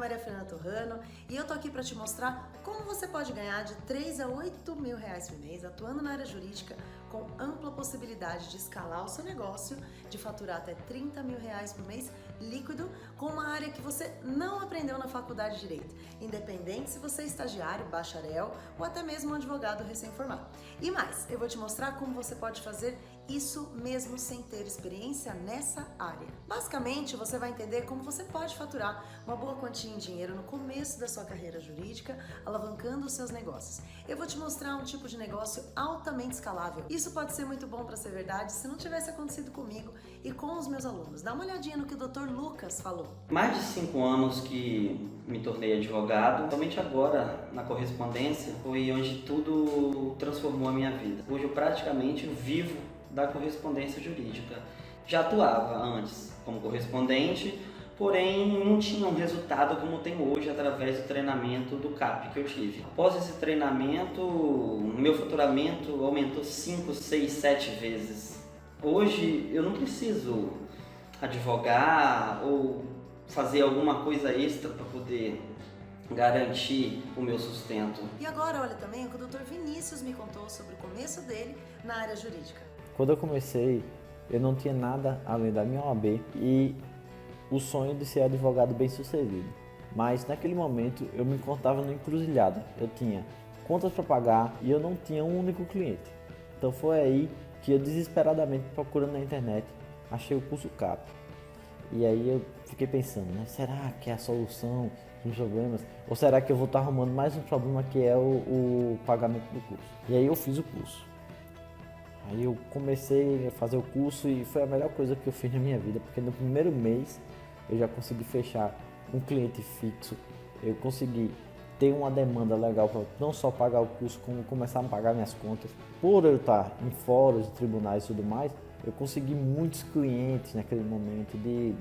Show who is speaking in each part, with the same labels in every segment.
Speaker 1: Maria Fernanda Torrano e eu tô aqui para te mostrar como você pode ganhar de 3 a 8 mil reais por mês atuando na área jurídica com ampla possibilidade de escalar o seu negócio, de faturar até 30 mil reais por mês líquido com uma área que você não aprendeu na faculdade de Direito, independente se você é estagiário, bacharel ou até mesmo um advogado recém-formado. E mais, eu vou te mostrar como você pode fazer isso mesmo sem ter experiência nessa área. Basicamente, você vai entender como você pode faturar uma boa quantia em dinheiro no começo da sua carreira jurídica, alavancando os seus negócios. Eu vou te mostrar um tipo de negócio altamente escalável. Isso pode ser muito bom para ser verdade se não tivesse acontecido comigo e com os meus alunos. Dá uma olhadinha no que o Dr. Lucas falou.
Speaker 2: Mais de 5 anos que me tornei advogado, somente agora na correspondência foi onde tudo transformou a minha vida. Hoje eu praticamente vivo da correspondência jurídica. Já atuava antes como correspondente, porém não tinha um resultado como tem hoje através do treinamento do CAP que eu tive. Após esse treinamento, meu faturamento aumentou 5, 6, 7 vezes. Hoje eu não preciso advogar ou fazer alguma coisa extra para poder garantir o meu sustento.
Speaker 1: E agora olha também o que o Dr. Vinícius me contou sobre o começo dele na área jurídica.
Speaker 3: Quando eu comecei, eu não tinha nada além da minha OAB e o sonho de ser advogado bem-sucedido. Mas naquele momento eu me encontrava no encruzilhada. Eu tinha contas para pagar e eu não tinha um único cliente. Então foi aí que eu desesperadamente procurando na internet achei o curso CAP. E aí eu fiquei pensando, né? Será que é a solução dos problemas? Ou será que eu vou estar arrumando mais um problema que é o pagamento do curso? E aí eu fiz o curso. Aí eu comecei a fazer o curso e foi a melhor coisa que eu fiz na minha vida, porque no primeiro mês eu já consegui fechar um cliente fixo, eu consegui ter uma demanda legal para não só pagar o curso, como começar a pagar minhas contas. Por eu estar em fóruns, tribunais e tudo mais, eu consegui muitos clientes naquele momento de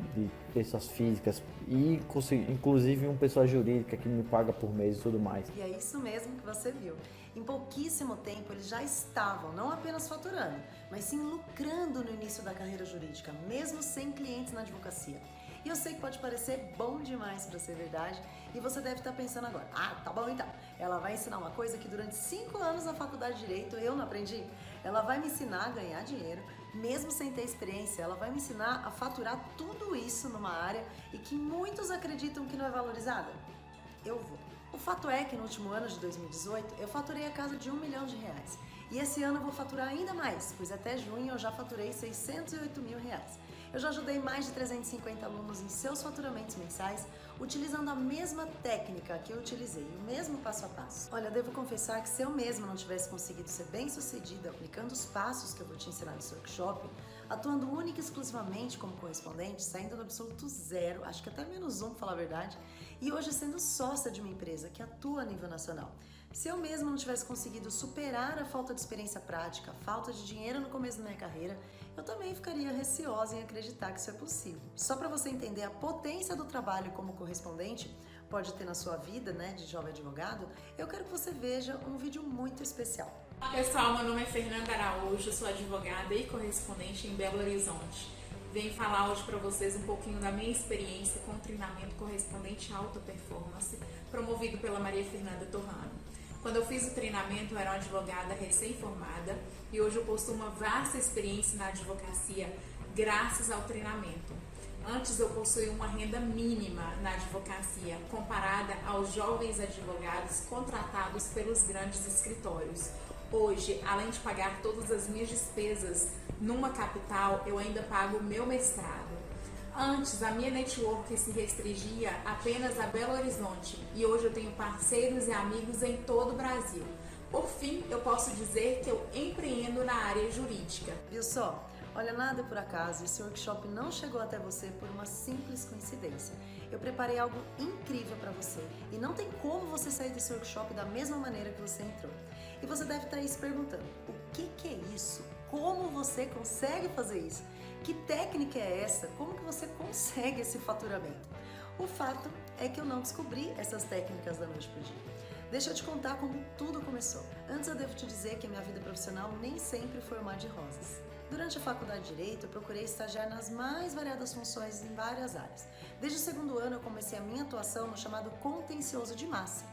Speaker 3: pessoas físicas e inclusive uma pessoa jurídica que me paga por mês e tudo mais.
Speaker 1: E é isso mesmo que você viu. Em pouquíssimo tempo eles já estavam não apenas faturando, mas sim lucrando no início da carreira jurídica, mesmo sem clientes na advocacia. E eu sei que pode parecer bom demais para ser verdade e você deve estar pensando agora, tá bom então, ela vai ensinar uma coisa que durante 5 anos na faculdade de Direito eu não aprendi? Ela vai me ensinar a ganhar dinheiro, mesmo sem ter experiência, ela vai me ensinar a faturar tudo isso numa área e que muitos acreditam que não é valorizada? Eu vou. O fato é que no último ano de 2018 eu faturei a casa de R$1 milhão. E esse ano eu vou faturar ainda mais, pois até junho eu já faturei R$608 mil. Eu já ajudei mais de 350 alunos em seus faturamentos mensais, utilizando a mesma técnica que eu utilizei, o mesmo passo a passo. Olha, eu devo confessar que se eu mesma não tivesse conseguido ser bem-sucedida aplicando os passos que eu vou te ensinar nesse workshop, atuando única e exclusivamente como correspondente, saindo do absoluto zero, acho que até -1, pra falar a verdade, e hoje sendo sócia de uma empresa que atua a nível nacional. Se eu mesma não tivesse conseguido superar a falta de experiência prática, a falta de dinheiro no começo da minha carreira, eu também ficaria receosa em acreditar que isso é possível. Só para você entender a potência do trabalho como correspondente pode ter na sua vida, né, de jovem advogado, eu quero que você veja um vídeo muito especial.
Speaker 4: Olá pessoal, meu nome é Fernanda Araújo, sou advogada e correspondente em Belo Horizonte. Venho falar hoje para vocês um pouquinho da minha experiência com o treinamento correspondente alta performance, promovido pela Maria Fernanda Torrano. Quando eu fiz o treinamento, eu era uma advogada recém-formada e hoje eu possuo uma vasta experiência na advocacia graças ao treinamento. Antes eu possuía uma renda mínima na advocacia, comparada aos jovens advogados contratados pelos grandes escritórios. Hoje, além de pagar todas as minhas despesas numa capital, eu ainda pago o meu mestrado. Antes, a minha network se restringia apenas a Belo Horizonte e hoje eu tenho parceiros e amigos em todo o Brasil. Por fim, eu posso dizer que eu empreendo na área jurídica.
Speaker 1: Viu só? Olha, nada é por acaso, esse workshop não chegou até você por uma simples coincidência. Eu preparei algo incrível para você e não tem como você sair desse workshop da mesma maneira que você entrou. E você deve estar aí se perguntando, o que é isso? Como você consegue fazer isso? Que técnica é essa? Como que você consegue esse faturamento? O fato é que eu não descobri essas técnicas da noite pro dia. Deixa eu te contar como tudo começou. Antes eu devo te dizer que a minha vida profissional nem sempre foi um mar de rosas. Durante a faculdade de Direito, eu procurei estagiar nas mais variadas funções em várias áreas. Desde o segundo ano, eu comecei a minha atuação no chamado contencioso de massa.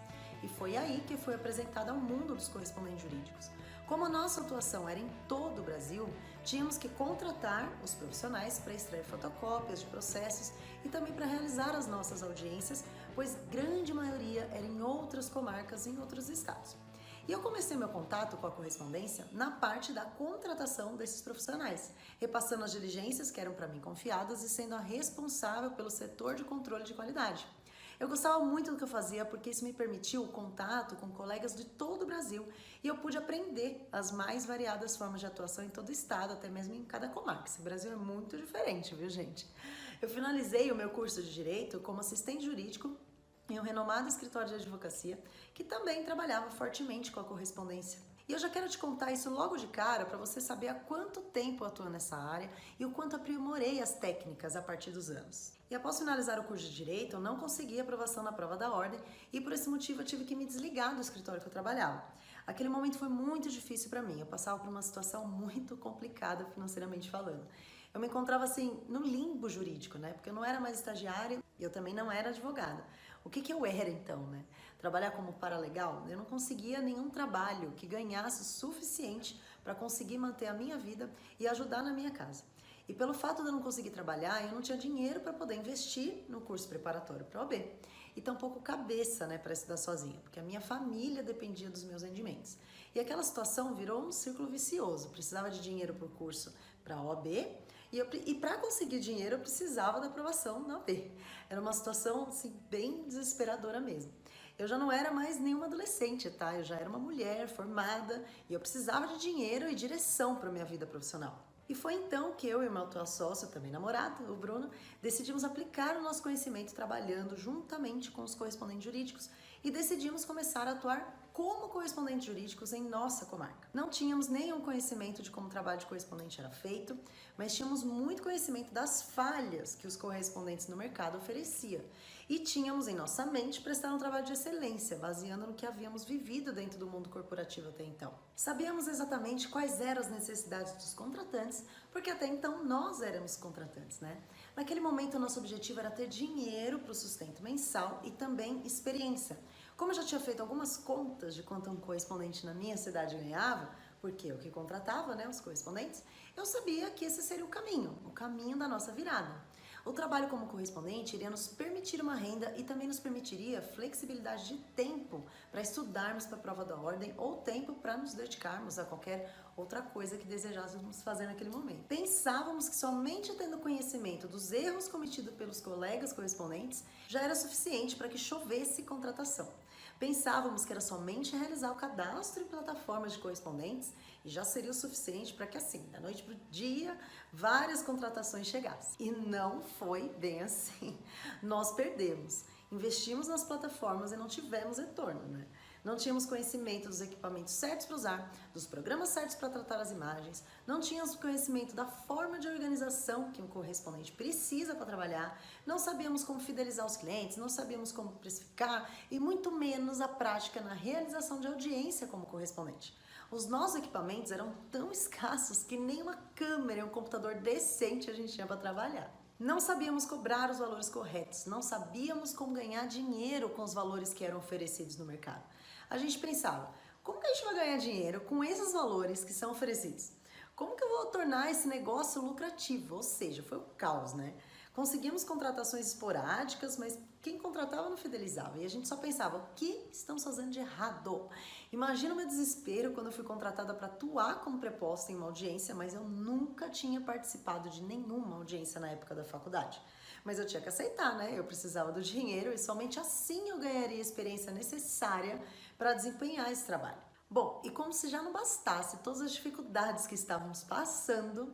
Speaker 1: E foi aí que eu fui apresentada ao mundo dos correspondentes jurídicos. Como a nossa atuação era em todo o Brasil, tínhamos que contratar os profissionais para extrair fotocópias de processos e também para realizar as nossas audiências, pois grande maioria era em outras comarcas, em outros estados. E eu comecei meu contato com a correspondência na parte da contratação desses profissionais, repassando as diligências que eram para mim confiadas e sendo a responsável pelo setor de controle de qualidade. Eu gostava muito do que eu fazia porque isso me permitiu o contato com colegas de todo o Brasil e eu pude aprender as mais variadas formas de atuação em todo o estado, até mesmo em cada comarca. Esse Brasil é muito diferente, viu, gente? Eu finalizei o meu curso de Direito como assistente jurídico em um renomado escritório de advocacia que também trabalhava fortemente com a correspondência. E eu já quero te contar isso logo de cara para você saber há quanto tempo eu atuo nessa área e o quanto aprimorei as técnicas a partir dos anos. E após finalizar o curso de Direito, eu não consegui aprovação na prova da ordem e por esse motivo eu tive que me desligar do escritório que eu trabalhava. Aquele momento foi muito difícil para mim, eu passava por uma situação muito complicada financeiramente falando. Eu me encontrava assim no limbo jurídico, né? Porque eu não era mais estagiária e eu também não era advogada. O que eu era então, né? Trabalhar como paralegal? Eu não conseguia nenhum trabalho que ganhasse o suficiente para conseguir manter a minha vida e ajudar na minha casa. E pelo fato de eu não conseguir trabalhar, eu não tinha dinheiro para poder investir no curso preparatório para a OAB. E tampouco cabeça, né, para estudar sozinha, porque a minha família dependia dos meus rendimentos. E aquela situação virou um círculo vicioso. Precisava de dinheiro para o curso para a OAB e para conseguir dinheiro eu precisava da aprovação da OAB. Era uma situação assim, bem desesperadora mesmo. Eu já não era mais nenhuma adolescente, tá? Eu já era uma mulher formada e eu precisava de dinheiro e direção para minha vida profissional. E foi então que eu e meu atual sócio, também namorado, o Bruno, decidimos aplicar o nosso conhecimento trabalhando juntamente com os correspondentes jurídicos e decidimos começar a atuar como correspondentes jurídicos em nossa comarca. Não tínhamos nenhum conhecimento de como o trabalho de correspondente era feito, mas tínhamos muito conhecimento das falhas que os correspondentes no mercado ofereciam. E tínhamos em nossa mente prestar um trabalho de excelência, baseando no que havíamos vivido dentro do mundo corporativo até então. Sabíamos exatamente quais eram as necessidades dos contratantes, porque até então nós éramos contratantes, né? Naquele momento, o nosso objetivo era ter dinheiro para o sustento mensal e também experiência. Como eu já tinha feito algumas contas de quanto um correspondente na minha cidade ganhava, porque eu que contratava, né, os correspondentes, eu sabia que esse seria o caminho da nossa virada. O trabalho como correspondente iria nos permitir uma renda e também nos permitiria flexibilidade de tempo para estudarmos para a prova da ordem ou tempo para nos dedicarmos a qualquer outra coisa que desejássemos fazer naquele momento. Pensávamos que somente tendo conhecimento dos erros cometidos pelos colegas correspondentes já era suficiente para que chovesse contratação. Pensávamos que era somente realizar o cadastro em plataformas de correspondentes e já seria o suficiente para que assim, da noite para o dia, várias contratações chegassem. E não foi bem assim. Nós perdemos. Investimos nas plataformas e não tivemos retorno, né? Não tínhamos conhecimento dos equipamentos certos para usar, dos programas certos para tratar as imagens, não tínhamos conhecimento da forma de organização que um correspondente precisa para trabalhar, não sabíamos como fidelizar os clientes, não sabíamos como precificar e muito menos a prática na realização de audiência como correspondente. Os nossos equipamentos eram tão escassos que nem uma câmera e um computador decente a gente tinha para trabalhar. Não sabíamos cobrar os valores corretos, não sabíamos como ganhar dinheiro com os valores que eram oferecidos no mercado. A gente pensava, como que a gente vai ganhar dinheiro com esses valores que são oferecidos? Como que eu vou tornar esse negócio lucrativo? Ou seja, foi um caos, né? Conseguimos contratações esporádicas, mas quem contratava não fidelizava. E a gente só pensava, o que estamos fazendo de errado? Imagina o meu desespero quando eu fui contratada para atuar como preposta em uma audiência, mas eu nunca tinha participado de nenhuma audiência na época da faculdade. Mas eu tinha que aceitar, né? Eu precisava do dinheiro e somente assim eu ganharia a experiência necessária para desempenhar esse trabalho. Bom, e como se já não bastasse todas as dificuldades que estávamos passando,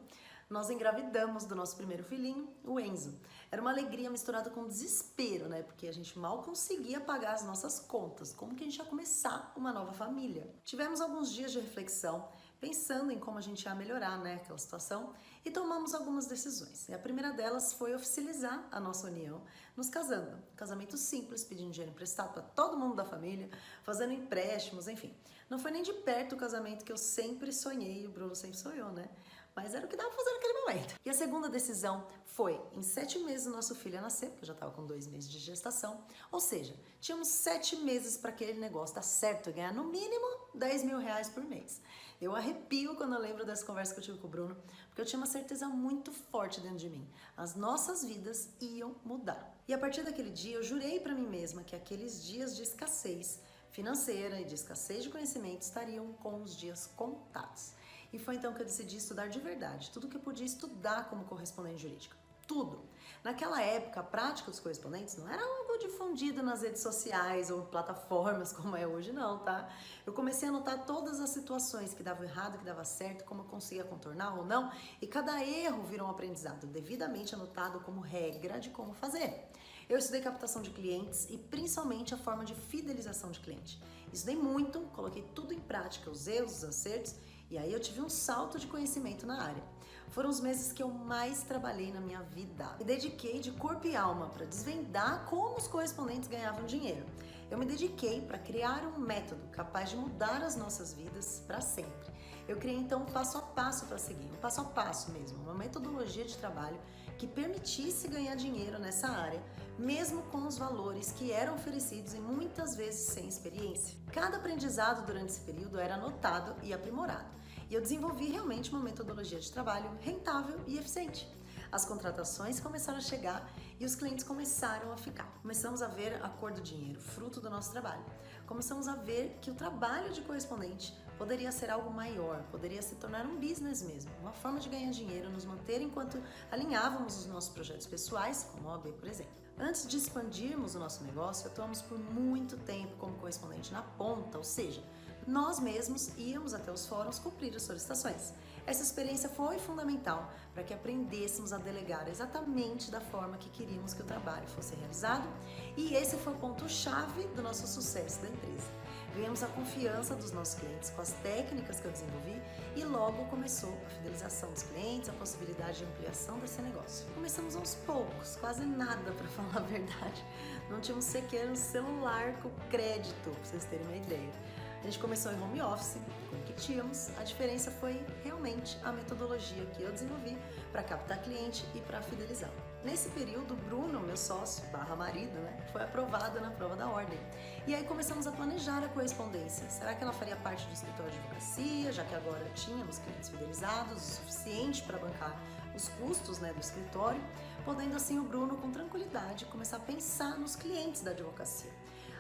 Speaker 1: nós engravidamos do nosso primeiro filhinho, o Enzo. Era uma alegria misturada com desespero, né? Porque a gente mal conseguia pagar as nossas contas. Como que a gente ia começar uma nova família? Tivemos alguns dias de reflexão, pensando em como a gente ia melhorar, né, aquela situação, e tomamos algumas decisões. E a primeira delas foi oficializar a nossa união, nos casando. Casamento simples, pedindo dinheiro emprestado para todo mundo da família, fazendo empréstimos, enfim. Não foi nem de perto o casamento que eu sempre sonhei, e o Bruno sempre sonhou, né? Mas era o que dava pra fazer naquele momento. E a segunda decisão foi, em 7 meses o nosso filho ia nascer, porque eu já estava com 2 meses de gestação, ou seja, tínhamos 7 meses para aquele negócio dar certo e ganhar no mínimo 10 mil reais por mês. Eu arrepio quando eu lembro dessa conversa que eu tive com o Bruno, porque eu tinha uma certeza muito forte dentro de mim. As nossas vidas iam mudar. E a partir daquele dia eu jurei para mim mesma que aqueles dias de escassez financeira e de escassez de conhecimento estariam com os dias contados. E foi então que eu decidi estudar de verdade, tudo que eu podia estudar como correspondente jurídica. Tudo. Naquela época, a prática dos correspondentes não era algo difundido nas redes sociais ou plataformas como é hoje, não, tá? Eu comecei a notar todas as situações que davam errado, que dava certo, como eu conseguia contornar ou não, e cada erro virou um aprendizado devidamente anotado como regra de como fazer. Eu estudei captação de clientes e principalmente a forma de fidelização de cliente. Estudei muito, coloquei tudo em prática, os erros, os acertos, e aí eu tive um salto de conhecimento na área. Foram os meses que eu mais trabalhei na minha vida. Me dediquei de corpo e alma para desvendar como os correspondentes ganhavam dinheiro. Eu me dediquei para criar um método capaz de mudar as nossas vidas para sempre. Eu criei então um passo a passo para seguir, um passo a passo mesmo, uma metodologia de trabalho que permitisse ganhar dinheiro nessa área, mesmo com os valores que eram oferecidos e muitas vezes sem experiência. Cada aprendizado durante esse período era anotado e aprimorado. E eu desenvolvi realmente uma metodologia de trabalho rentável e eficiente. As contratações começaram a chegar e os clientes começaram a ficar. Começamos a ver a cor do dinheiro, fruto do nosso trabalho. Começamos a ver que o trabalho de correspondente poderia ser algo maior, poderia se tornar um business mesmo, uma forma de ganhar dinheiro, nos manter enquanto alinhávamos os nossos projetos pessoais, como a OAB, por exemplo. Antes de expandirmos o nosso negócio, atuamos por muito tempo como correspondente na ponta, ou seja, nós mesmos íamos até os fóruns cumprir as solicitações. Essa experiência foi fundamental para que aprendêssemos a delegar exatamente da forma que queríamos que o trabalho fosse realizado, e esse foi o ponto-chave do nosso sucesso da empresa. Ganhamos a confiança dos nossos clientes com as técnicas que eu desenvolvi e logo começou a fidelização dos clientes, a possibilidade de ampliação desse negócio. Começamos aos poucos, quase nada para falar a verdade. Não tínhamos sequer um celular com crédito, para vocês terem uma ideia. A gente começou em home office, com o que tínhamos. A diferença foi realmente a metodologia que eu desenvolvi para captar cliente e para fidelizar. Nesse período, Bruno, meu sócio, / marido, né, foi aprovado na prova da ordem. E aí começamos a planejar a correspondência. Será que ela faria parte do escritório de advocacia, já que agora tínhamos clientes fidelizados, o suficiente para bancar os custos, né, do escritório, podendo assim o Bruno, com tranquilidade, começar a pensar nos clientes da advocacia.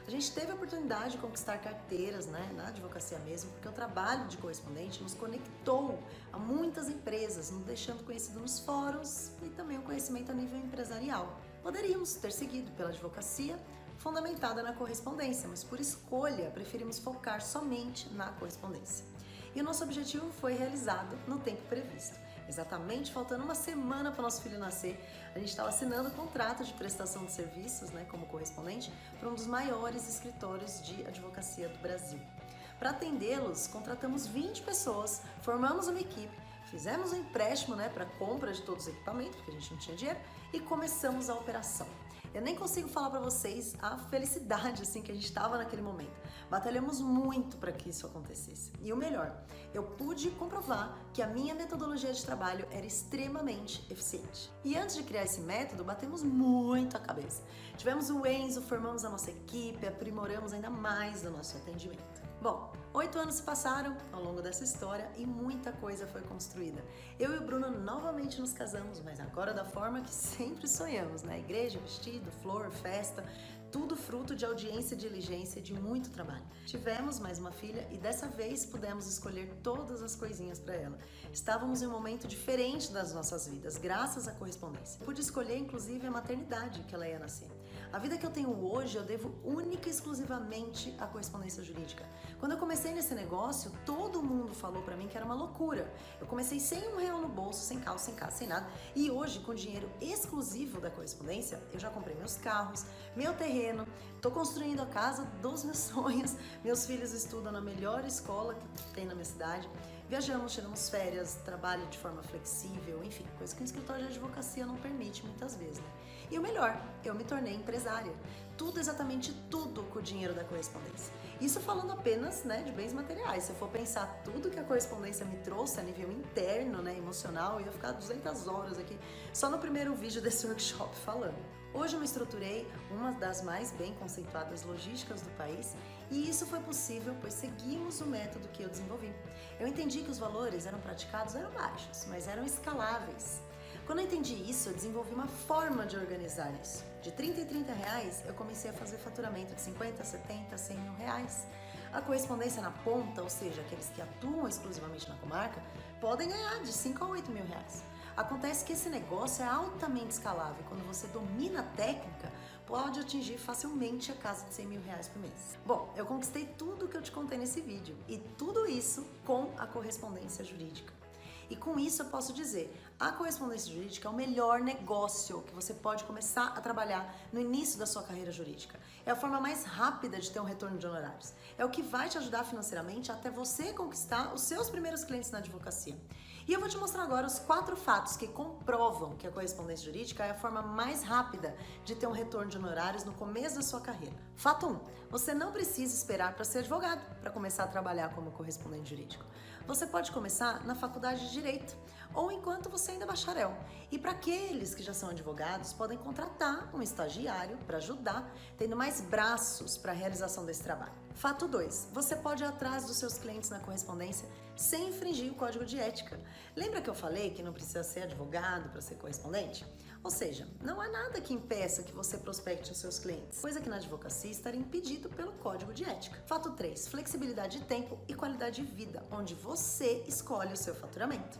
Speaker 1: A gente teve a oportunidade de conquistar carteiras, né, na advocacia mesmo, porque o trabalho de correspondente nos conectou a muitas empresas, nos deixando conhecido nos fóruns e também o conhecimento a nível empresarial. Poderíamos ter seguido pela advocacia, fundamentada na correspondência, mas por escolha preferimos focar somente na correspondência. E o nosso objetivo foi realizado no tempo previsto. Exatamente faltando uma semana para o nosso filho nascer, a gente estava assinando o contrato de prestação de serviços, né, como correspondente, para um dos maiores escritórios de advocacia do Brasil. Para atendê-los, contratamos 20 pessoas, formamos uma equipe, fizemos um empréstimo, né, para compra de todos os equipamentos, porque a gente não tinha dinheiro, e começamos a operação. Eu nem consigo falar para vocês a felicidade assim que a gente estava naquele momento. Batalhamos muito para que isso acontecesse. E o melhor, eu pude comprovar que a minha metodologia de trabalho era extremamente eficiente. E antes de criar esse método, batemos muito a cabeça. Tivemos o Enzo, formamos a nossa equipe, aprimoramos ainda mais o nosso atendimento. Bom, 8 anos se passaram ao longo dessa história e muita coisa foi construída. Eu e o Bruno novamente nos casamos, mas agora da forma que sempre sonhamos, na igreja, vestido, flor, festa, tudo fruto de audiência e diligência e de muito trabalho. Tivemos mais uma filha e dessa vez pudemos escolher todas as coisinhas para ela. Estávamos em um momento diferente das nossas vidas, graças à correspondência. Pude escolher inclusive a maternidade que ela ia nascer. A vida que eu tenho hoje eu devo única e exclusivamente à correspondência jurídica. Quando eu comecei nesse negócio, todo mundo falou para mim que era uma loucura. Eu comecei sem R$1 no bolso, sem carro, sem casa, sem nada. E hoje, com dinheiro exclusivo da correspondência, eu já comprei meus carros, meu terreno, tô construindo a casa dos meus sonhos, meus filhos estudam na melhor escola que tem na minha cidade, Viajamos, tiramos férias, trabalho de forma flexível, enfim, coisa que o escritório de advocacia não permite muitas vezes, né? E o melhor, eu me tornei empresária. Tudo, exatamente tudo com o dinheiro da correspondência. Isso falando apenas, né, de bens materiais. Se eu for pensar tudo que a correspondência me trouxe a nível interno, né, emocional, eu ia ficar 200 horas aqui só no primeiro vídeo desse workshop falando. Hoje eu me estruturei uma das mais bem conceituadas logísticas do país e isso foi possível pois seguimos o método que eu desenvolvi. Eu entendi que os valores eram baixos, mas eram escaláveis. Quando eu entendi isso, eu desenvolvi uma forma de organizar isso. De 30 em 30 reais, eu comecei a fazer faturamento de 50, 70, 100 mil reais. A correspondência na ponta, ou seja, aqueles que atuam exclusivamente na comarca, podem ganhar de 5 a 8 mil reais. Acontece que esse negócio é altamente escalável. Quando você domina a técnica, pode atingir facilmente a casa de 100 mil reais por mês. Bom, eu conquistei tudo que eu te contei nesse vídeo e tudo isso com a correspondência jurídica. E com isso eu posso dizer, a correspondência jurídica é o melhor negócio que você pode começar a trabalhar no início da sua carreira jurídica. É a forma mais rápida de ter um retorno de honorários. É o que vai te ajudar financeiramente até você conquistar os seus primeiros clientes na advocacia. E eu vou te mostrar agora os 4 fatos que comprovam que a correspondência jurídica é a forma mais rápida de ter um retorno de honorários no começo da sua carreira. Fato 1. Você não precisa esperar para ser advogado para começar a trabalhar como correspondente jurídico. Você pode começar na faculdade de Direito ou enquanto você ainda é bacharel. E para aqueles que já são advogados, podem contratar um estagiário para ajudar, tendo mais braços para a realização desse trabalho. Fato 2. Você pode ir atrás dos seus clientes na correspondência sem infringir o código de ética. Lembra que eu falei que não precisa ser advogado para ser correspondente? Ou seja, não há nada que impeça que você prospecte os seus clientes, coisa que na advocacia estaria impedido pelo código de ética. Fato 3. Flexibilidade de tempo e qualidade de vida, onde você escolhe o seu faturamento.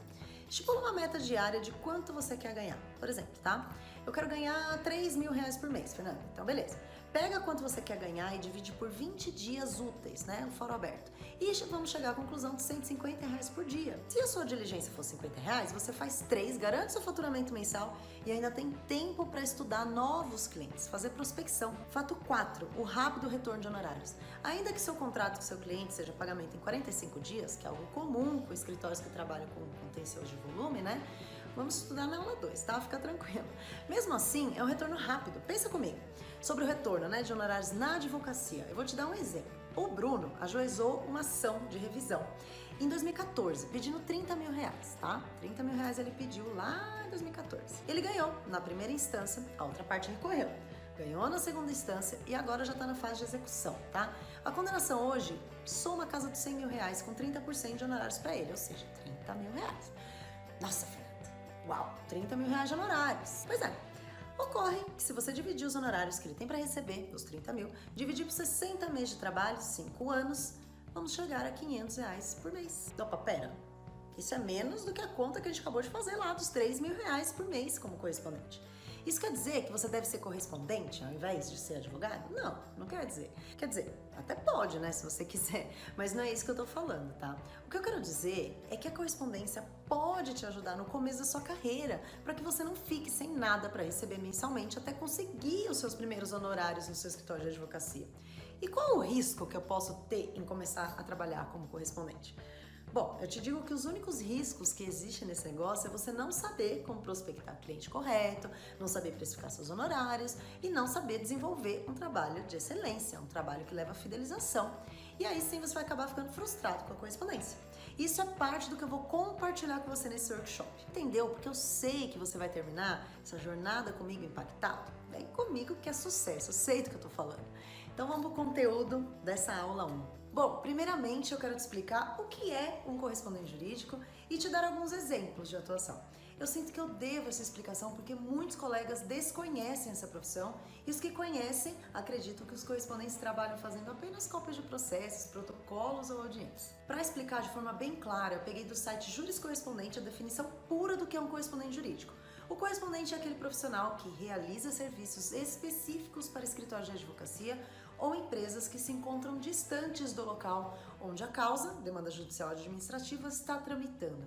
Speaker 1: Estipula uma meta diária de quanto você quer ganhar. Por exemplo, tá? Eu quero ganhar 3 mil reais por mês, Fernanda. Então, beleza. Pega quanto você quer ganhar e divide por 20 dias úteis, né? Um fórum aberto. E vamos chegar à conclusão de 150 reais por dia. Se a sua diligência for 50 reais, você faz 3, garante seu faturamento mensal e ainda tem tempo para estudar novos clientes, fazer prospecção. Fato 4, o rápido retorno de honorários. Ainda que seu contrato com seu cliente seja pagamento em 45 dias, que é algo comum com escritórios que trabalham com contencioso de volume, né? Vamos estudar na aula 2, tá? Fica tranquilo. Mesmo assim, é um retorno rápido. Pensa comigo sobre o retorno, né, de honorários na advocacia. Eu vou te dar um exemplo. O Bruno ajuizou uma ação de revisão em 2014, pedindo 30 mil reais, tá? 30 mil reais ele pediu lá em 2014. Ele ganhou na primeira instância, a outra parte recorreu. Ganhou na segunda instância e agora já está na fase de execução, tá? A condenação hoje soma a casa dos 100 mil reais com 30% de honorários para ele, ou seja, 30 mil reais. Nossa, Fernanda, uau, 30 mil reais de honorários. Pois é, ocorre que se você dividir os honorários que ele tem para receber, os 30 mil, dividir por 60 meses de trabalho, 5 anos, vamos chegar a 500 reais por mês. Opa, pera, isso é menos do que a conta que a gente acabou de fazer lá dos 3 mil reais por mês como correspondente. Isso quer dizer que você deve ser correspondente ao invés de ser advogado? Não, não quer dizer. Quer dizer, até pode, né, se você quiser, mas não é isso que eu tô falando, tá? O que eu quero dizer é que a correspondência pode te ajudar no começo da sua carreira, para que você não fique sem nada para receber mensalmente até conseguir os seus primeiros honorários no seu escritório de advocacia. E qual o risco que eu posso ter em começar a trabalhar como correspondente? Bom, eu te digo que os únicos riscos que existem nesse negócio é você não saber como prospectar o cliente correto, não saber precificar seus honorários e não saber desenvolver um trabalho de excelência, um trabalho que leva a fidelização. E aí sim você vai acabar ficando frustrado com a correspondência. Isso é parte do que eu vou compartilhar com você nesse workshop. Entendeu? Porque eu sei que você vai terminar essa jornada comigo impactado. Vem comigo que é sucesso, eu sei do que eu tô falando. Então vamos pro conteúdo dessa aula 1. Bom, primeiramente eu quero te explicar o que é um correspondente jurídico e te dar alguns exemplos de atuação. Eu sinto que eu devo essa explicação porque muitos colegas desconhecem essa profissão e os que conhecem acreditam que os correspondentes trabalham fazendo apenas cópias de processos, protocolos ou audiências. Para explicar de forma bem clara, eu peguei do site Juris Correspondente a definição pura do que é um correspondente jurídico. O correspondente é aquele profissional que realiza serviços específicos para escritórios de advocacia ou empresas que se encontram distantes do local onde a causa, demanda judicial administrativa, está tramitando.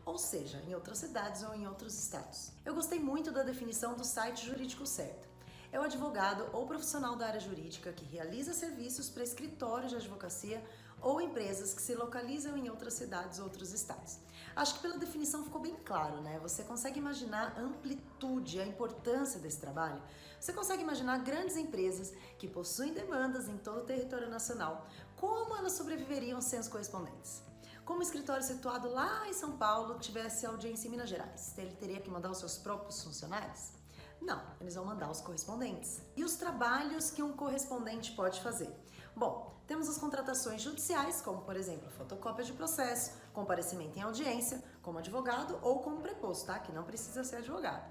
Speaker 1: Ou seja, em outras cidades ou em outros estados. Eu gostei muito da definição do site Jurídico Certo. É o advogado ou profissional da área jurídica que realiza serviços para escritórios de advocacia ou empresas que se localizam em outras cidades ou outros estados. Acho que pela definição ficou bem claro, né? Você consegue imaginar a amplitude, a importância desse trabalho? Você consegue imaginar grandes empresas que possuem demandas em todo o território nacional, como elas sobreviveriam sem os correspondentes? Como o escritório situado lá em São Paulo tivesse audiência em Minas Gerais, ele teria que mandar os seus próprios funcionários? Não, eles vão mandar os correspondentes. E os trabalhos que um correspondente pode fazer? Bom, temos as contratações judiciais, como por exemplo, fotocópia de processo, comparecimento em audiência, como advogado ou como preposto, tá? Que não precisa ser advogado.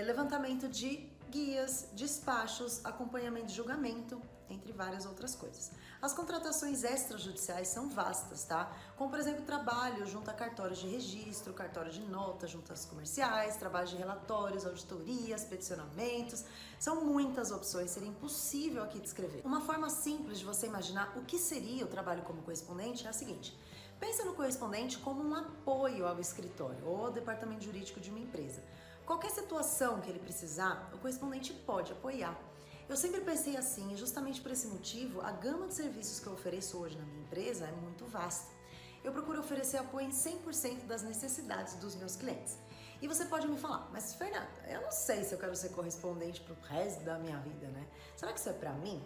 Speaker 1: Levantamento de guias, despachos, acompanhamento de julgamento, entre várias outras coisas. As contratações extrajudiciais são vastas, tá? Como, por exemplo, trabalho junto a cartórios de registro, cartório de nota, juntas comerciais, trabalho de relatórios, auditorias, peticionamentos. São muitas opções, seria impossível aqui descrever. Uma forma simples de você imaginar o que seria o trabalho como correspondente é a seguinte. Pensa no correspondente como um apoio ao escritório ou ao departamento jurídico de uma empresa. Qualquer situação que ele precisar, o correspondente pode apoiar. Eu sempre pensei assim e justamente por esse motivo, a gama de serviços que eu ofereço hoje na minha empresa é muito vasta. Eu procuro oferecer apoio em 100% das necessidades dos meus clientes. E você pode me falar, mas Fernanda, eu não sei se eu quero ser correspondente pro resto da minha vida, né? Será que isso é pra mim?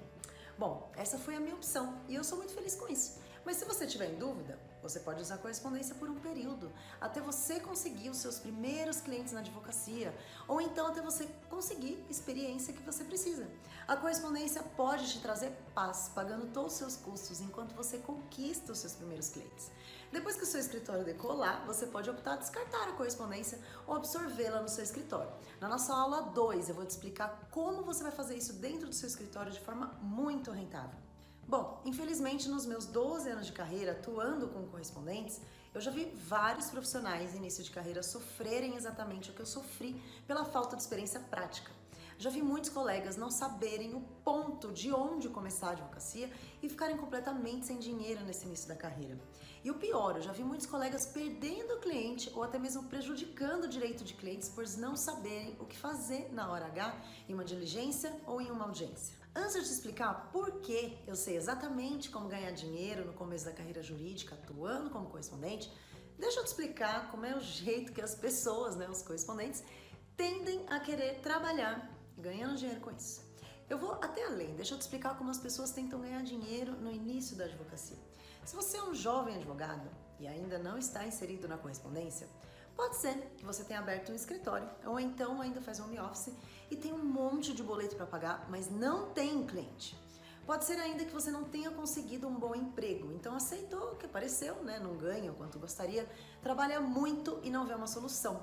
Speaker 1: Bom, essa foi a minha opção e eu sou muito feliz com isso. Mas se você tiver em dúvida, você pode usar a correspondência por um período, até você conseguir os seus primeiros clientes na advocacia, ou então até você conseguir a experiência que você precisa. A correspondência pode te trazer paz, pagando todos os seus custos, enquanto você conquista os seus primeiros clientes. Depois que o seu escritório decolar, você pode optar descartar a correspondência ou absorvê-la no seu escritório. Na nossa aula 2, eu vou te explicar como você vai fazer isso dentro do seu escritório de forma muito rentável. Bom, infelizmente nos meus 12 anos de carreira atuando com correspondentes, eu já vi vários profissionais em início de carreira sofrerem exatamente o que eu sofri pela falta de experiência prática. Já vi muitos colegas não saberem o ponto de onde começar a advocacia e ficarem completamente sem dinheiro nesse início da carreira. E o pior, eu já vi muitos colegas perdendo o cliente ou até mesmo prejudicando o direito de clientes por não saberem o que fazer na hora H em uma diligência ou em uma audiência. Antes de te explicar por que eu sei exatamente como ganhar dinheiro no começo da carreira jurídica atuando como correspondente, deixa eu te explicar como é o jeito que as pessoas, os correspondentes, tendem a querer trabalhar ganhando dinheiro com isso. Eu vou até além, deixa eu te explicar como as pessoas tentam ganhar dinheiro no início da advocacia. Se você é um jovem advogado e ainda não está inserido na correspondência, pode ser que você tenha aberto um escritório ou então ainda faz home office e tem um monte de boleto para pagar, mas não tem um cliente. Pode ser ainda que você não tenha conseguido um bom emprego, então aceitou o que apareceu, não ganha o quanto gostaria, trabalha muito e não vê uma solução.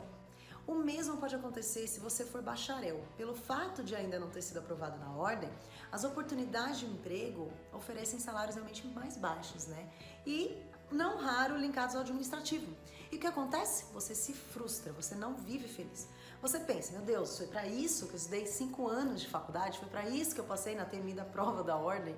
Speaker 1: O mesmo pode acontecer se você for bacharel. Pelo fato de ainda não ter sido aprovado na ordem, as oportunidades de emprego oferecem salários realmente mais baixos, E não raro linkados ao administrativo. E o que acontece? Você se frustra, você não vive feliz. Você pensa, meu Deus, foi para isso que eu estudei 5 anos de faculdade, foi para isso que eu passei na temida prova da ordem.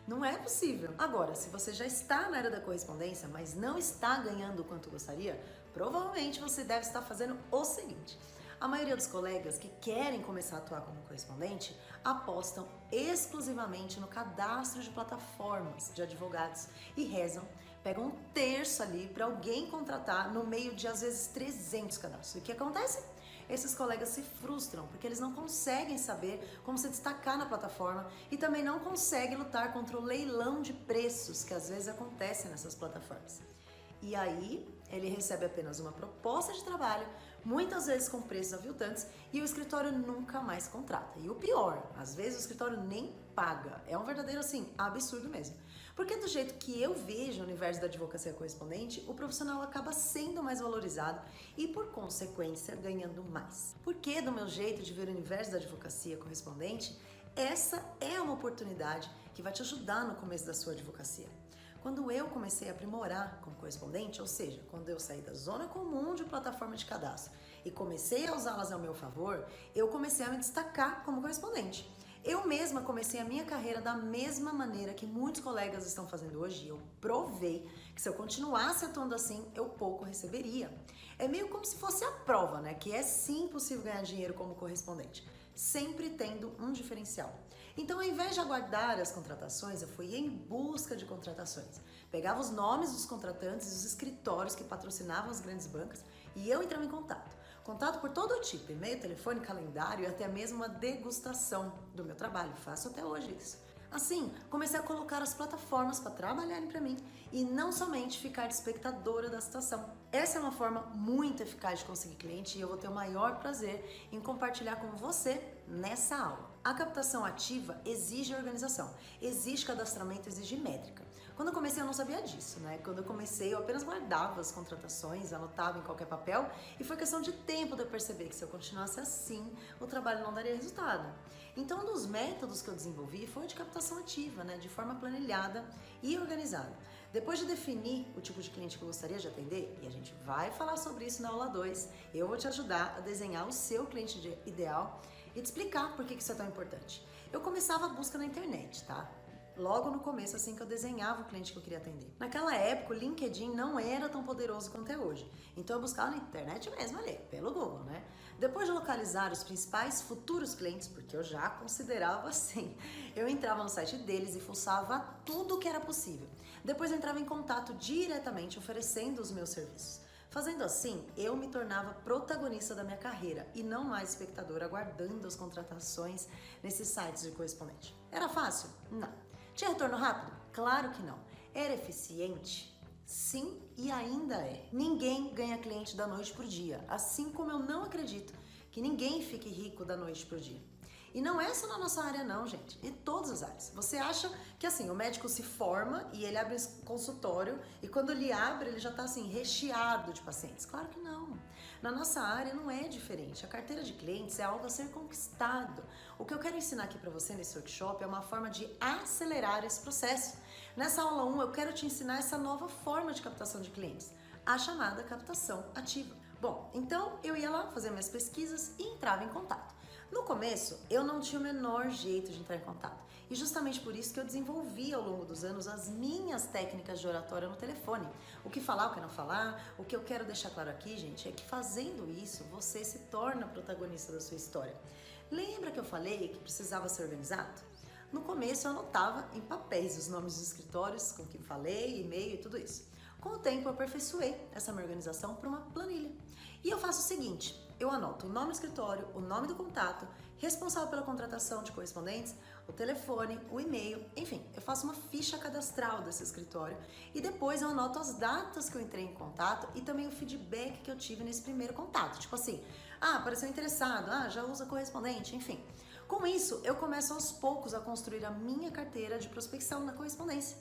Speaker 1: Não é possível. Agora, se você já está na área da correspondência, mas não está ganhando o quanto gostaria, provavelmente você deve estar fazendo o seguinte. A maioria dos colegas que querem começar a atuar como correspondente apostam exclusivamente no cadastro de plataformas de advogados e rezam, pegam 1/3 ali para alguém contratar no meio de às vezes 300 cadastros. E o que acontece? Esses colegas se frustram porque eles não conseguem saber como se destacar na plataforma e também não conseguem lutar contra o leilão de preços que às vezes acontece nessas plataformas. E aí, ele recebe apenas uma proposta de trabalho, muitas vezes com preços aviltantes, e o escritório nunca mais contrata. E o pior, às vezes o escritório nem paga. É um verdadeiro, absurdo mesmo. Porque do jeito que eu vejo o universo da advocacia correspondente, o profissional acaba sendo mais valorizado e, por consequência, ganhando mais. Porque, do meu jeito de ver o universo da advocacia correspondente, essa é uma oportunidade que vai te ajudar no começo da sua advocacia. Quando eu comecei a aprimorar como correspondente, ou seja, quando eu saí da zona comum de plataforma de cadastro e comecei a usá-las ao meu favor, eu comecei a me destacar como correspondente. Eu mesma comecei a minha carreira da mesma maneira que muitos colegas estão fazendo hoje e eu provei que se eu continuasse atuando assim, eu pouco receberia. É meio como se fosse a prova, que é sim possível ganhar dinheiro como correspondente, sempre tendo um diferencial. Então, ao invés de aguardar as contratações, eu fui em busca de contratações. Pegava os nomes dos contratantes e os escritórios que patrocinavam as grandes bancas e eu entrava em contato. Contato por todo tipo, e-mail, telefone, calendário e até mesmo uma degustação do meu trabalho. Faço até hoje isso. Assim, comecei a colocar as plataformas para trabalharem para mim e não somente ficar de espectadora da situação. Essa é uma forma muito eficaz de conseguir cliente e eu vou ter o maior prazer em compartilhar com você nessa aula. A captação ativa exige organização, exige cadastramento, exige métrica. Quando eu comecei eu não sabia disso, né? Quando eu comecei eu apenas guardava as contratações, anotava em qualquer papel e foi questão de tempo de eu perceber que se eu continuasse assim, o trabalho não daria resultado. Então um dos métodos que eu desenvolvi foi de captação ativa, né? De forma planilhada e organizada. Depois de definir o tipo de cliente que eu gostaria de atender, e a gente vai falar sobre isso na aula 2, eu vou te ajudar a desenhar o seu cliente ideal e te explicar por que isso é tão importante. Eu começava a busca na internet, tá? Logo no começo, assim que eu desenhava o cliente que eu queria atender. Naquela época, o LinkedIn não era tão poderoso quanto é hoje. Então eu buscava na internet mesmo ali, pelo Google, né? Depois de localizar os principais futuros clientes, porque eu já considerava assim, eu entrava no site deles e fuçava tudo o que era possível. Depois eu entrava em contato diretamente oferecendo os meus serviços. Fazendo assim, eu me tornava protagonista da minha carreira e não mais espectadora aguardando as contratações nesses sites de correspondente. Era fácil? Não. Tinha retorno rápido? Claro que não. Era eficiente? Sim, e ainda é. Ninguém ganha cliente da noite pro dia, assim como eu não acredito que ninguém fique rico da noite pro dia. E não é só na nossa área não, gente, em todas as áreas. Você acha que assim, o médico se forma e ele abre esse consultório e quando ele abre, ele já tá assim, recheado de pacientes? Claro que não. Na nossa área não é diferente. A carteira de clientes é algo a ser conquistado. O que eu quero ensinar aqui para você nesse workshop é uma forma de acelerar esse processo. Nessa aula 1, eu quero te ensinar essa nova forma de captação de clientes, a chamada captação ativa. Bom, então eu ia lá fazer minhas pesquisas e entrava em contato. No começo, eu não tinha o menor jeito de entrar em contato. E justamente por isso que eu desenvolvi ao longo dos anos as minhas técnicas de oratória no telefone. O que falar, o que não falar. O que eu quero deixar claro aqui, gente, é que fazendo isso, você se torna protagonista da sua história. Lembra que eu falei que precisava ser organizado? No começo, eu anotava em papéis os nomes dos escritórios com quem falei, e-mail e tudo isso. Com o tempo, eu aperfeiçoei essa minha organização para uma planilha. E eu faço o seguinte, eu anoto o nome do escritório, o nome do contato, responsável pela contratação de correspondentes, o telefone, o e-mail, enfim, eu faço uma ficha cadastral desse escritório e depois eu anoto as datas que eu entrei em contato e também o feedback que eu tive nesse primeiro contato. Tipo assim, apareceu interessado, já usa correspondente, enfim. Com isso, eu começo aos poucos a construir a minha carteira de prospecção na correspondência.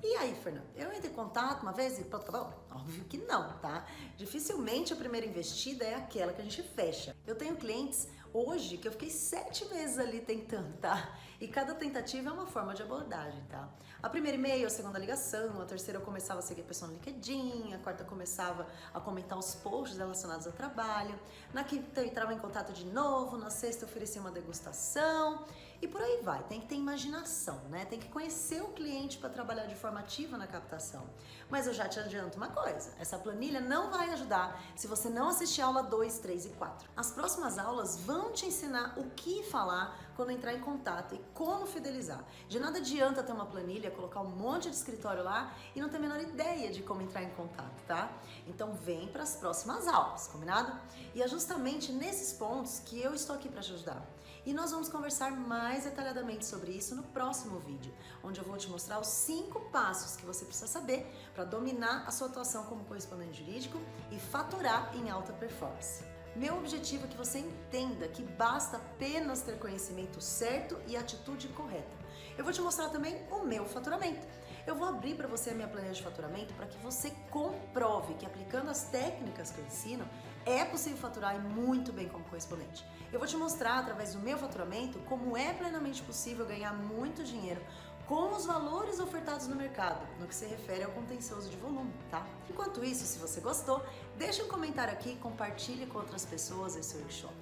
Speaker 1: E aí, Fernanda, eu entrei em contato uma vez e pronto, acabou? Óbvio que não, tá? Dificilmente a primeira investida é aquela que a gente fecha. Eu tenho clientes hoje que eu fiquei 7 meses ali tentando, tá? E cada tentativa é uma forma de abordagem, tá? A primeira e-mail, a segunda ligação, a terceira eu começava a seguir a pessoa no LinkedIn, a quarta eu começava a comentar os posts relacionados ao trabalho, na quinta eu entrava em contato de novo, na sexta eu oferecia uma degustação e por aí vai. Tem que ter imaginação, né? Tem que conhecer o cliente para trabalhar de forma ativa na captação. Mas eu já te adianto uma coisa, essa planilha não vai ajudar se você não assistir a aula 2, 3 e 4. As próximas aulas vão te ensinar o que falar quando entrar em contato e como fidelizar. De nada adianta ter uma planilha, colocar um monte de escritório lá e não ter a menor ideia de como entrar em contato, tá? Então vem para as próximas aulas, combinado? E é justamente nesses pontos que eu estou aqui para te ajudar. E nós vamos conversar mais detalhadamente sobre isso no próximo vídeo, onde eu vou te mostrar os 5 passos que você precisa saber para dominar a sua atuação como correspondente jurídico e faturar em alta performance. Meu objetivo é que você entenda que basta apenas ter conhecimento certo e atitude correta. Eu vou te mostrar também o meu faturamento. Eu vou abrir para você a minha planilha de faturamento para que você comprove que aplicando as técnicas que eu ensino, é possível faturar e muito bem como correspondente. Eu vou te mostrar através do meu faturamento como é plenamente possível ganhar muito dinheiro com os valores ofertados no mercado, no que se refere ao contencioso de volume, tá? Enquanto isso, se você gostou, deixa um comentário aqui e compartilhe com outras pessoas esse workshop.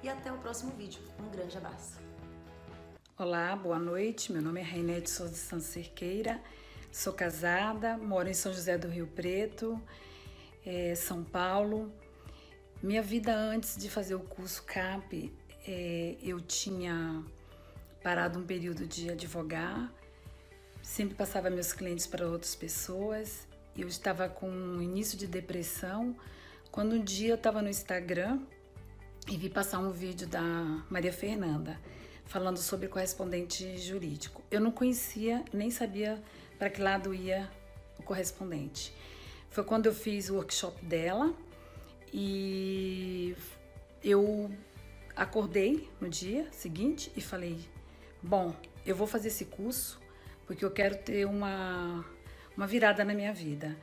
Speaker 1: E até o próximo vídeo. Um grande abraço.
Speaker 5: Olá, boa noite. Meu nome é Rainete Souza Santos Cerqueira. Sou casada, moro em São José do Rio Preto, São Paulo. Minha vida antes de fazer o curso CAP, eu tinha parado um período de advogar, sempre passava meus clientes para outras pessoas. Eu estava com um início de depressão, quando um dia eu estava no Instagram e vi passar um vídeo da Maria Fernanda, falando sobre correspondente jurídico. Eu não conhecia, nem sabia para que lado ia o correspondente. Foi quando eu fiz o workshop dela e eu acordei no dia seguinte e falei, bom, eu vou fazer esse curso porque eu quero ter uma virada na minha vida.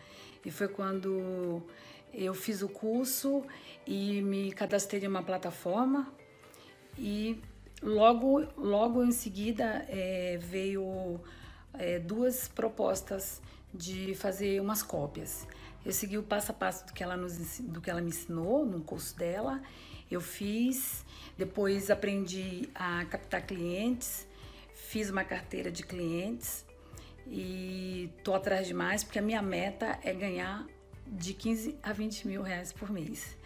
Speaker 5: E foi quando eu fiz o curso e me cadastrei em uma plataforma e logo em seguida veio duas propostas de fazer umas cópias. Eu segui o passo a passo do que ela me ensinou no curso dela. Eu fiz, depois aprendi a captar clientes, fiz uma carteira de clientes e tô atrás de mais, porque a minha meta é ganhar de 15 a 20 mil reais por mês.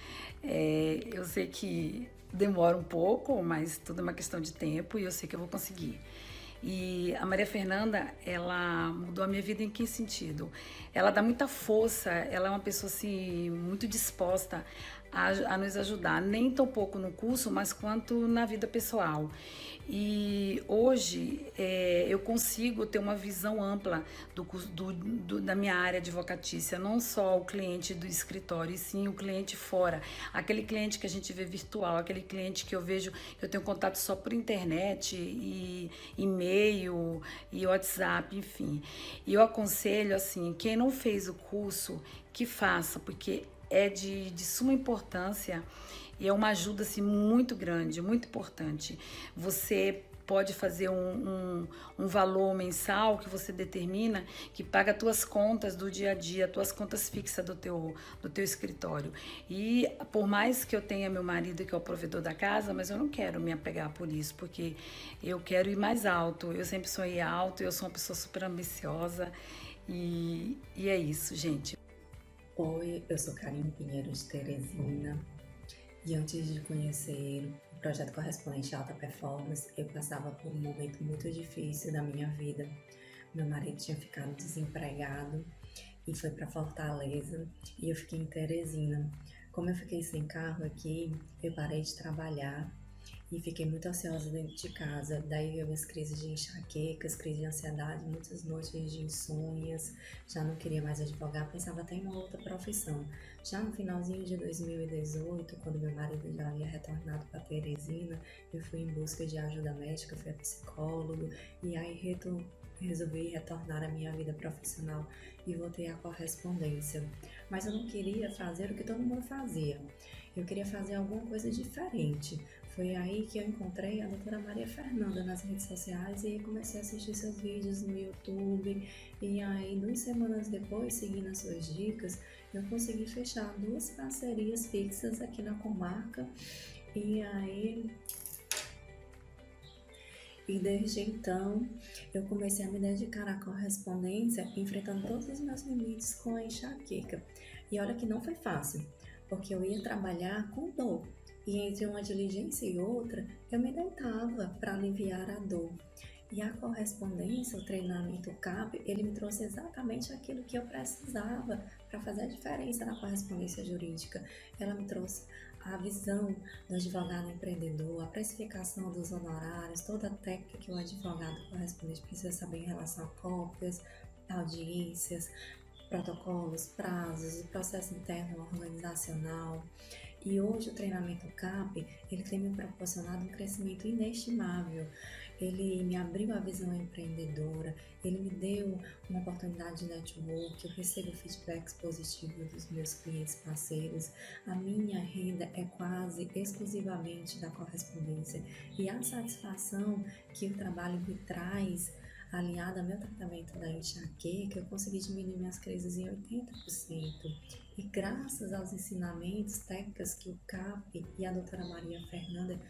Speaker 5: Eu sei que demora um pouco, mas tudo é uma questão de tempo e eu sei que eu vou conseguir. E a Maria Fernanda, ela mudou a minha vida em que sentido? Ela dá muita força, ela é uma pessoa assim, muito disposta a nos ajudar, nem tão pouco no curso, mas quanto na vida pessoal. E hoje eu consigo ter uma visão ampla da minha área advocatícia, não só o cliente do escritório, e sim o cliente fora, aquele cliente que a gente vê virtual, aquele cliente que eu vejo, eu tenho contato só por internet e e-mail e WhatsApp, enfim. E eu aconselho assim, quem não fez o curso, que faça, porque é de suma importância e é uma ajuda assim, muito grande, muito importante. Você pode fazer um valor mensal que você determina, que paga as tuas contas do dia a dia, as tuas contas fixas do teu escritório. E por mais que eu tenha meu marido, que é o provedor da casa, mas eu não quero me apegar por isso, porque eu quero ir mais alto. Eu sempre sonhei alto, eu sou uma pessoa super ambiciosa e é isso, gente.
Speaker 6: Oi, eu sou Karine Pinheiro de Teresina e antes de conhecer o projeto Correspondente Alta Performance, eu passava por um momento muito difícil da minha vida. Meu marido tinha ficado desempregado e foi para Fortaleza e eu fiquei em Teresina. Como eu fiquei sem carro aqui, eu parei de trabalhar e fiquei muito ansiosa dentro de casa. Daí veio as crises de enxaquecas, crises de ansiedade, muitas noites de insônias. Já não queria mais advogar, pensava até em uma outra profissão. Já no finalzinho de 2018, quando meu marido já havia retornado para Teresina, eu fui em busca de ajuda médica, fui a psicólogo e aí resolvi retornar à minha vida profissional e voltei à correspondência. Mas eu não queria fazer o que todo mundo fazia. Eu queria fazer alguma coisa diferente. Foi aí que eu encontrei a doutora Maria Fernanda nas redes sociais e comecei a assistir seus vídeos no YouTube. E aí, 2 semanas depois, seguindo as suas dicas, eu consegui fechar 2 parcerias fixas aqui na comarca. E aí, desde então, eu comecei a me dedicar à correspondência, enfrentando todos os meus limites com a enxaqueca. E olha que não foi fácil, porque eu ia trabalhar com dor. E entre uma diligência e outra, eu me deitava para aliviar a dor. E a correspondência, o treinamento CAP, ele me trouxe exatamente aquilo que eu precisava para fazer a diferença na correspondência jurídica. Ela me trouxe a visão do advogado empreendedor, a precificação dos honorários, toda a técnica que o advogado correspondente precisa saber em relação a cópias, audiências, protocolos, prazos, o processo interno organizacional. E hoje o treinamento CAP, ele tem me proporcionado um crescimento inestimável. Ele me abriu a visão empreendedora, ele me deu uma oportunidade de network, eu recebo feedbacks positivos dos meus clientes parceiros. A minha renda é quase exclusivamente da correspondência e a satisfação que o trabalho me traz, alinhada ao meu tratamento da enxaqueca, eu consegui diminuir minhas crises em 80%. E graças aos ensinamentos, técnicas que o CAP e a doutora Maria Fernanda,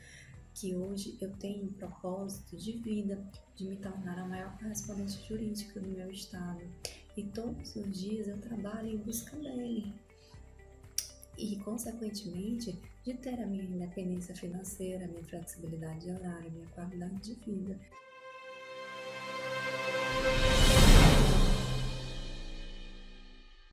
Speaker 6: que hoje eu tenho um propósito de vida, de me tornar a maior correspondente jurídica do meu estado. E todos os dias eu trabalho em busca dele. e, consequentemente, de ter a minha independência financeira, a minha flexibilidade de horário, a minha qualidade de vida.